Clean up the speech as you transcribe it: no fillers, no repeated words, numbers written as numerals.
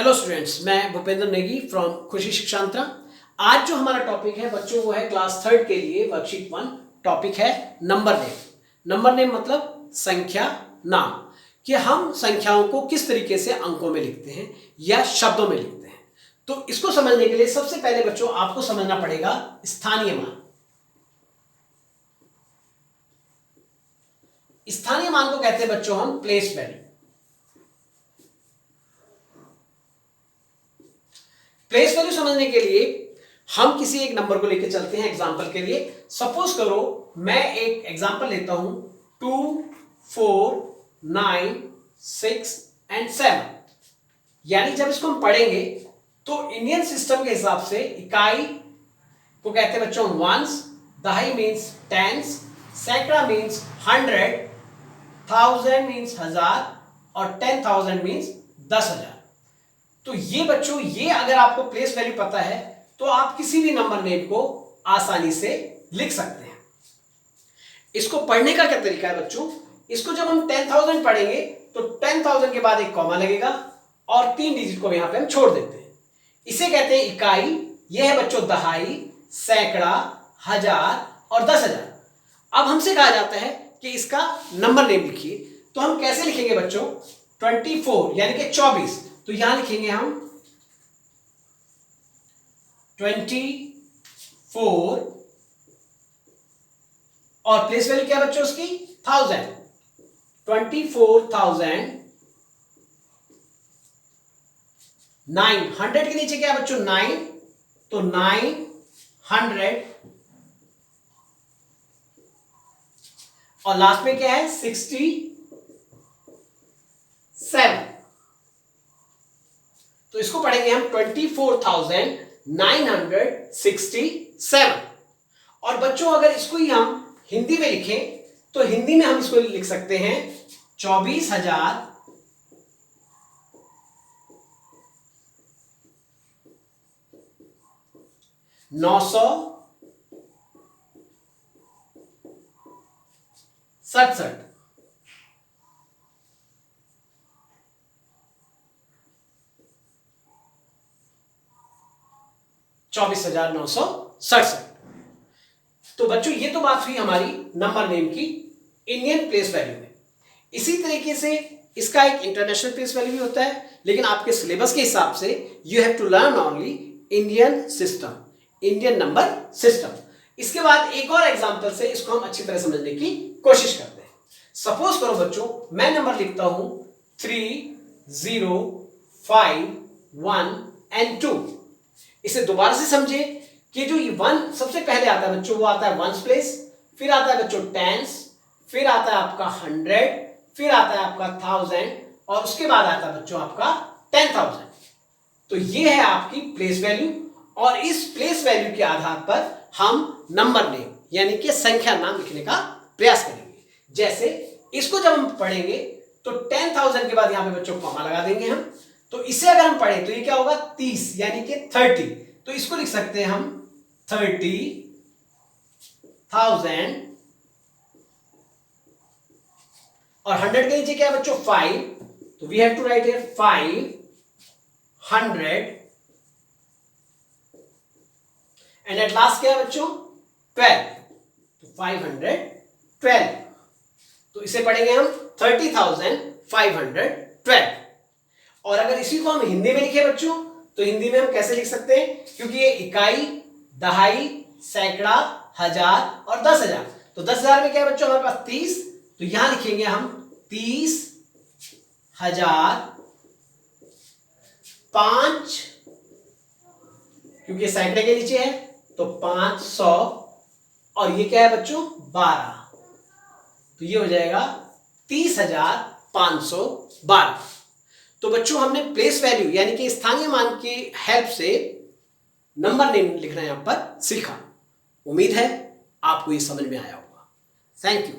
Hello students, मैं Bhupendra Negi from खुशी शिक्षांतरा। आज जो हमारा टॉपिक है बच्चों वो है क्लास थर्ड के लिए वर्कशीट 1। टॉपिक है नंबर नेम। नंबर नेम मतलब संख्या नाम, कि हम संख्याओं को किस तरीके से अंकों में लिखते हैं या शब्दों में लिखते हैं। तो इसको समझने के लिए सबसे पहले बच्चों आपको समझना पड़ेगा स्थानीय मान। स्थानीय मान को कहते हैं बच्चों हम प्लेस वैल्यू। प्लेस वैल्यू समझने के लिए हम किसी एक नंबर को लेकर चलते हैं। एग्जांपल के लिए सपोज करो मैं एक एग्जांपल लेता हूं 2, 4, 9, 6 एंड 7। यानी जब इसको हम पढ़ेंगे तो इंडियन सिस्टम के हिसाब से इकाई को कहते हैं बच्चों वंस, दहाई मीन्स टेंस, सैकड़ा मीन्स 100, 1000 मीन्स 1000 और 10,000 मीन्स 10,000। तो ये बच्चों, ये अगर आपको प्लेस वैल्यू पता है तो आप किसी भी नंबर नेम को आसानी से लिख सकते हैं। इसको पढ़ने का क्या तरीका है बच्चों, इसको जब हम 10,000 पढ़ेंगे तो 10,000 के बाद एक कॉमा लगेगा और 3 डिजिट को यहां पे हम छोड़ देते हैं। इसे कहते हैं इकाई। यह है बच्चों दहाई, सैकड़ा, 1000 और 10,000। अब हमसे कहा जाता है कि इसका नंबर नेम लिखिए। तो हम कैसे लिखेंगे बच्चों, 24 यानी कि 24, तो यहां लिखेंगे हम 24 और प्लेस वैल्यू क्या है बच्चों उसकी 1000। 24,000 900 के नीचे क्या है बच्चों 9, तो 900 और लास्ट में क्या है 67। तो इसको पढ़ेंगे हम 24,967। और बच्चों अगर इसको ही हम हिंदी में लिखें तो हिंदी में हम इसको लिख सकते हैं 24,967। 24,967। तो बच्चों ये तो बात हुई हमारी नंबर नेम की इंडियन प्लेस वैल्यू में। इसी तरीके से इसका एक इंटरनेशनल प्लेस वैल्यू भी होता है, लेकिन आपके सिलेबस के हिसाब से you have to learn only Indian system, Indian number system. इसके बाद एक और एग्जांपल से इसको हम अच्छी तरह समझने की कोशिश करते हैं। सपोज करो बच्चों मैं नंबर लिखता हूं 3, 0, 5, 1 एंड 2। इसे दोबारा से समझे कि जो ये 1 सबसे पहले आता है बच्चों वो आता है वंस प्लेस, फिर आता है बच्चों टेंस, फिर आता है आपका 100, फिर आता है आपका 1000 और उसके बाद आता है बच्चों आपका 10,000। तो ये है आपकी प्लेस वैल्यू और इस प्लेस वैल्यू के आधार पर हम नंबर नेम यानी कि संख्या नाम लिखने का प्रयास करेंगे। जैसे इसको जब हम पढ़ेंगे तो 10,000 के बाद यहां पे बच्चों कॉमा लगा देंगे हम। तो इसे अगर हम पढ़ें तो ये क्या होगा 30 यानी कि 30। तो इसको लिख सकते हैं हम 30,000 और 100 के नीचे क्या है बच्चों 5, तो we have to write here 500 and at last क्या है बच्चों 12, तो 512। तो इसे पढ़ेंगे हम 30,512। और अगर इसी को हम हिंदी में लिखे बच्चों तो हिंदी में हम कैसे लिख सकते हैं, क्योंकि ये इकाई, दहाई, सैकड़ा, 1000 और 10,000। तो 10,000 में क्या है बच्चों हमारे पास 30, तो यहां लिखेंगे हम 30,000 5, क्योंकि सैकड़े के नीचे है तो 500 और ये क्या है बच्चों 12, तो ये हो जाएगा 30,512। तो बच्चों हमने प्लेस वैल्यू यानी कि स्थानीय मान की हेल्प से नंबर नेम लिखना यहां पर सीखा। उम्मीद है आपको ये समझ में आया होगा। Thank you.